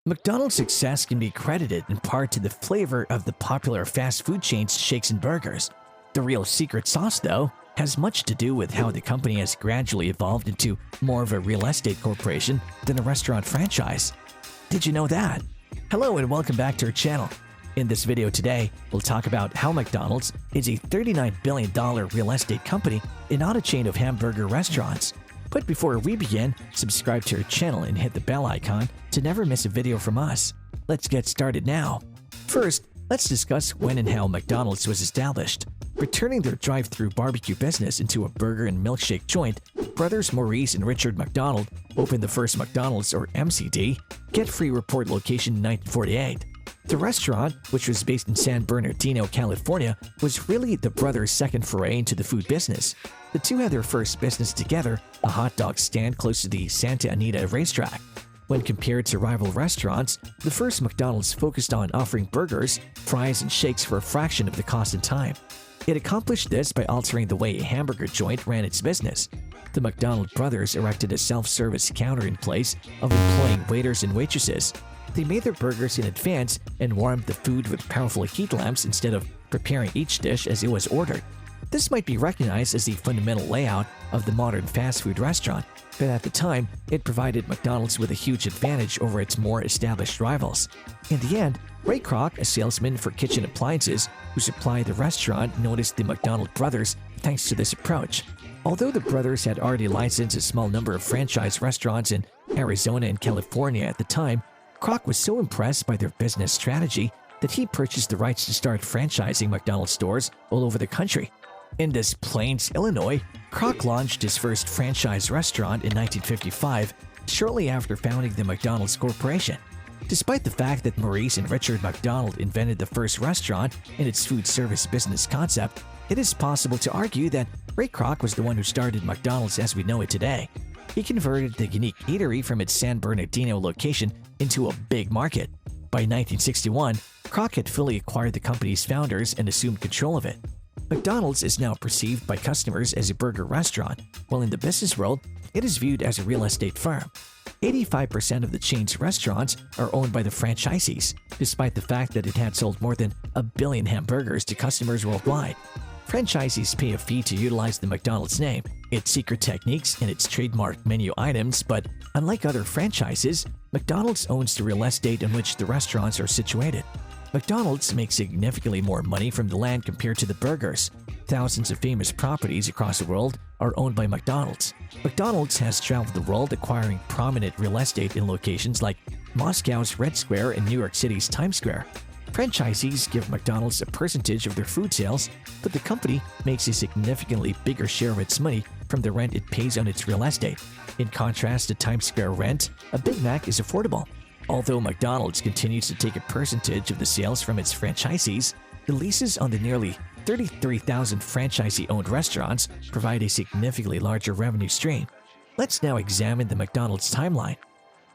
McDonald's success can be credited in part to the flavor of the popular fast food chain's shakes and burgers. The real secret sauce, though, has much to do with how the company has gradually evolved into more of a real estate corporation than a restaurant franchise. Did you know that? Hello and welcome back to our channel. In this video today, we'll talk about how McDonald's is a $39 billion real estate company and not a chain of hamburger restaurants. But before we begin, subscribe to our channel and hit the bell icon to never miss a video from us. Let's get started now. First, let's discuss when and how McDonald's was established. Returning their drive-thru barbecue business into a burger and milkshake joint, brothers Maurice and Richard McDonald opened the first McDonald's, or MCD, Get-Free Report location in 1948. The restaurant, which was based in San Bernardino, California, was really the brothers' second foray into the food business. The two had their first business together, a hot dog stand close to the Santa Anita racetrack. When compared to rival restaurants, the first McDonald's focused on offering burgers, fries, and shakes for a fraction of the cost and time. It accomplished this by altering the way a hamburger joint ran its business. The McDonald brothers erected a self-service counter in place of employing waiters and waitresses. They made their burgers in advance and warmed the food with powerful heat lamps instead of preparing each dish as it was ordered. This might be recognized as the fundamental layout of the modern fast food restaurant, but at the time, it provided McDonald's with a huge advantage over its more established rivals. In the end, Ray Kroc, a salesman for kitchen appliances who supplied the restaurant, noticed the McDonald brothers thanks to this approach. Although the brothers had already licensed a small number of franchise restaurants in Arizona and California at the time, Kroc was so impressed by their business strategy that he purchased the rights to start franchising McDonald's stores all over the country. In Des Plaines, Illinois, Kroc launched his first franchise restaurant in 1955, shortly after founding the McDonald's Corporation. Despite the fact that Maurice and Richard McDonald invented the first restaurant and its food service business concept, it is possible to argue that Ray Kroc was the one who started McDonald's as we know it today. He converted the unique eatery from its San Bernardino location into a big market. By 1961, Kroc had fully acquired the company's founders and assumed control of it. McDonald's is now perceived by customers as a burger restaurant, while in the business world, it is viewed as a real estate firm. 85% of the chain's restaurants are owned by the franchisees, despite the fact that it had sold more than 1 billion hamburgers to customers worldwide. Franchisees pay a fee to utilize the McDonald's name, its secret techniques, and its trademark menu items, but unlike other franchises, McDonald's owns the real estate in which the restaurants are situated. McDonald's makes significantly more money from the land compared to the burgers. Thousands of famous properties across the world are owned by McDonald's. McDonald's has traveled the world acquiring prominent real estate in locations like Moscow's Red Square and New York City's Times Square. Franchisees give McDonald's a percentage of their food sales, but the company makes a significantly bigger share of its money from the rent it pays on its real estate. In contrast to Times Square rent, a Big Mac is affordable. Although McDonald's continues to take a percentage of the sales from its franchisees, the leases on the nearly 33,000 franchisee-owned restaurants provide a significantly larger revenue stream. Let's now examine the McDonald's timeline.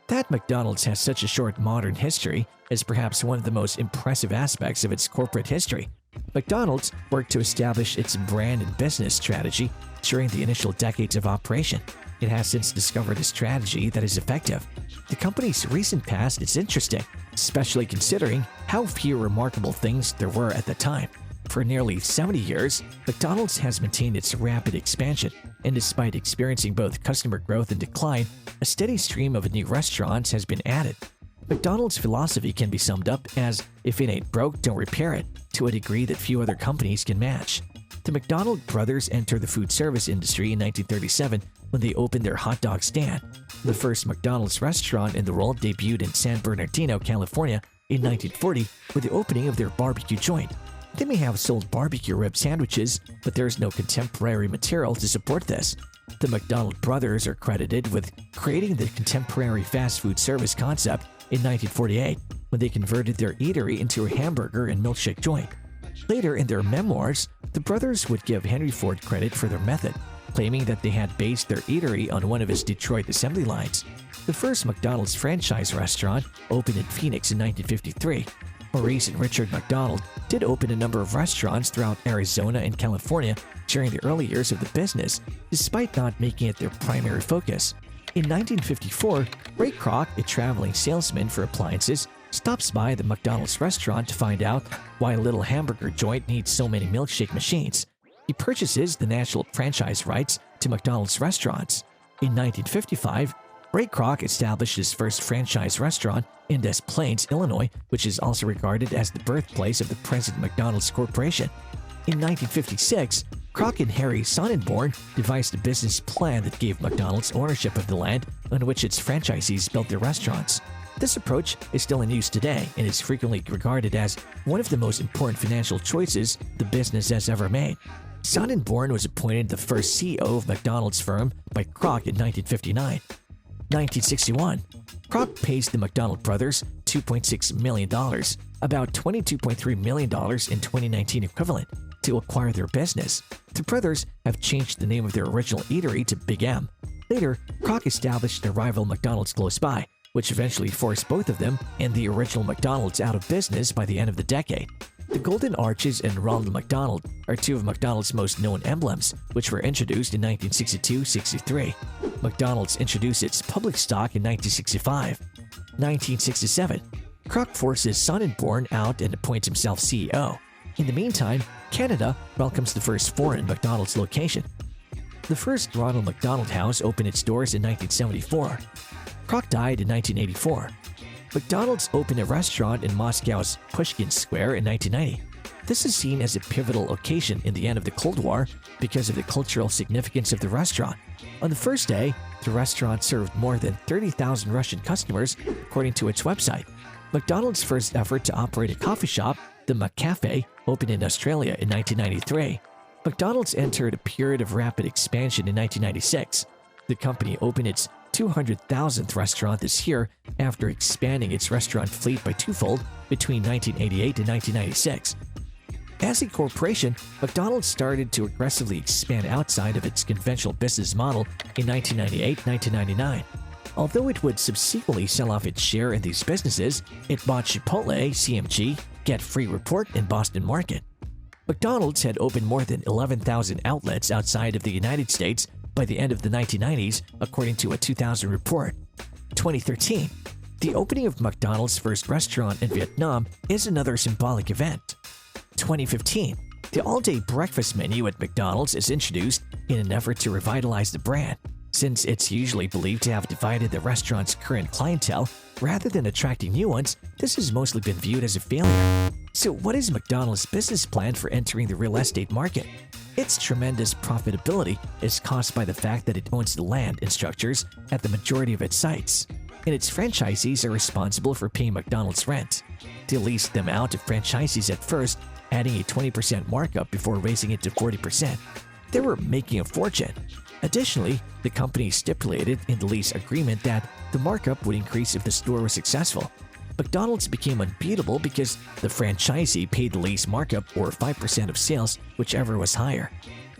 That McDonald's has such a short modern history is perhaps one of the most impressive aspects of its corporate history. McDonald's worked to establish its brand and business strategy during the initial decades of operation. It has since discovered a strategy that is effective. The company's recent past is interesting, especially considering how few remarkable things there were at the time. For nearly 70 years, McDonald's has maintained its rapid expansion, and despite experiencing both customer growth and decline, a steady stream of new restaurants has been added. McDonald's philosophy can be summed up as, if it ain't broke, don't repair it, to a degree that few other companies can match. The McDonald brothers entered the food service industry in 1937 when they opened their hot dog stand. The first McDonald's restaurant in the world debuted in San Bernardino, California in 1940 with the opening of their barbecue joint. They may have sold barbecue rib sandwiches, but there is no contemporary material to support this. The McDonald brothers are credited with creating the contemporary fast food service concept in 1948 when they converted their eatery into a hamburger and milkshake joint. Later in their memoirs, the brothers would give Henry Ford credit for their method, claiming that they had based their eatery on one of his Detroit assembly lines. The first McDonald's franchise restaurant opened in Phoenix in 1953. Maurice and Richard McDonald did open a number of restaurants throughout Arizona and California during the early years of the business, despite not making it their primary focus. In 1954, Ray Kroc, a traveling salesman for appliances, stops by the McDonald's restaurant to find out why a little hamburger joint needs so many milkshake machines. He purchases the national franchise rights to McDonald's restaurants. In 1955, Ray Kroc established his first franchise restaurant in Des Plaines, Illinois, which is also regarded as the birthplace of the present McDonald's Corporation. In 1956, Kroc and Harry Sonnenborn devised a business plan that gave McDonald's ownership of the land on which its franchisees built their restaurants. This approach is still in use today and is frequently regarded as one of the most important financial choices the business has ever made. Sonnenborn was appointed the first CEO of McDonald's firm by Kroc in 1959. 1961, Kroc pays the McDonald brothers $2.6 million, about $22.3 million in 2019 equivalent, to acquire their business. The brothers have changed the name of their original eatery to Big M. Later, Kroc established a rival McDonald's close by, which eventually forced both of them and the original McDonald's out of business by the end of the decade. The Golden Arches and Ronald McDonald are two of McDonald's most known emblems, which were introduced in 1962-63. McDonald's introduced its public stock in 1965. 1967, Kroc forces Sonnenborn out and appoints himself CEO. In the meantime, Canada welcomes the first foreign McDonald's location. The first Ronald McDonald House opened its doors in 1974. Kroc died in 1984. McDonald's opened a restaurant in Moscow's Pushkin Square in 1990. This is seen as a pivotal occasion in the end of the Cold War because of the cultural significance of the restaurant. On the first day, the restaurant served more than 30,000 Russian customers, according to its website. McDonald's first effort to operate a coffee shop, the McCafe, opened in Australia in 1993. McDonald's entered a period of rapid expansion in 1996. The company opened its 200,000th restaurant this year after expanding its restaurant fleet by twofold between 1988 and 1996. As a corporation, McDonald's started to aggressively expand outside of its conventional business model in 1998-1999. Although it would subsequently sell off its share in these businesses, it bought Chipotle, CMG, Get Free Report, and Boston Market. McDonald's had opened more than 11,000 outlets outside of the United States by the end of the 1990s, according to a 2000 report. 2013, the opening of McDonald's first restaurant in Vietnam is another symbolic event. 2015, the all-day breakfast menu at McDonald's is introduced in an effort to revitalize the brand. Since it's usually believed to have divided the restaurant's current clientele rather than attracting new ones, this has mostly been viewed as a failure. So what is McDonald's business plan for entering the real estate market? Its tremendous profitability is caused by the fact that it owns the land and structures at the majority of its sites, and its franchisees are responsible for paying McDonald's rent. They leased them out to franchisees at first, adding a 20% markup before raising it to 40%. They were making a fortune. Additionally, the company stipulated in the lease agreement that the markup would increase if the store was successful. McDonald's became unbeatable because the franchisee paid the lease markup or 5% of sales, whichever was higher.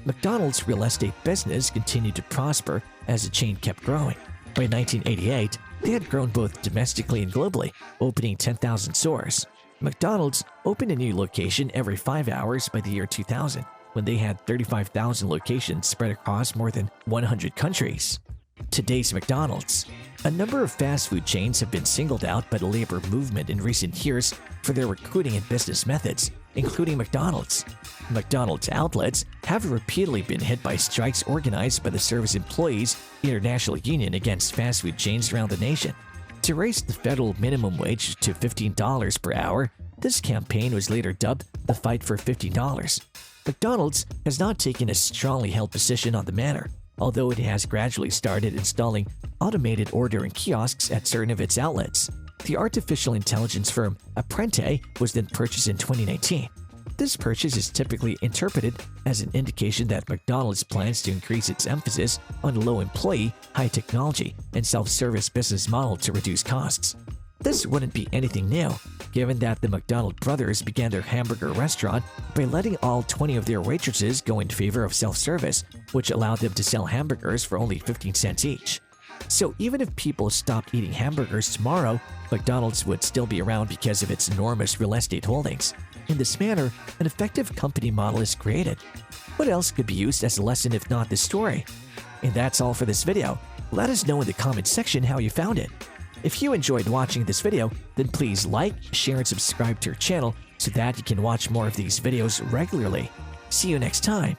McDonald's real estate business continued to prosper as the chain kept growing. By 1988, they had grown both domestically and globally, opening 10,000 stores. McDonald's opened a new location every 5 hours by the year 2000, when they had 35,000 locations spread across more than 100 countries. Today's McDonald's. A number of fast food chains have been singled out by the labor movement in recent years for their recruiting and business methods, including McDonald's. McDonald's outlets have repeatedly been hit by strikes organized by the Service Employees International Union against fast food chains around the nation. To raise the federal minimum wage to $15 per hour, this campaign was later dubbed the Fight for $15. McDonald's has not taken a strongly held position on the matter, although it has gradually started installing automated ordering kiosks at certain of its outlets. The artificial intelligence firm Apprente was then purchased in 2019. This purchase is typically interpreted as an indication that McDonald's plans to increase its emphasis on a low employee, high technology, and self-service business model to reduce costs. This wouldn't be anything new, given that the McDonald brothers began their hamburger restaurant by letting all 20 of their waitresses go in favor of self-service, which allowed them to sell hamburgers for only 15 cents each. So even if people stopped eating hamburgers tomorrow, McDonald's would still be around because of its enormous real estate holdings. In this manner, an effective company model is created. What else could be used as a lesson if not this story? And that's all for this video. Let us know in the comment section how you found it. If you enjoyed watching this video, then please like, share, and subscribe to our channel so that you can watch more of these videos regularly. See you next time.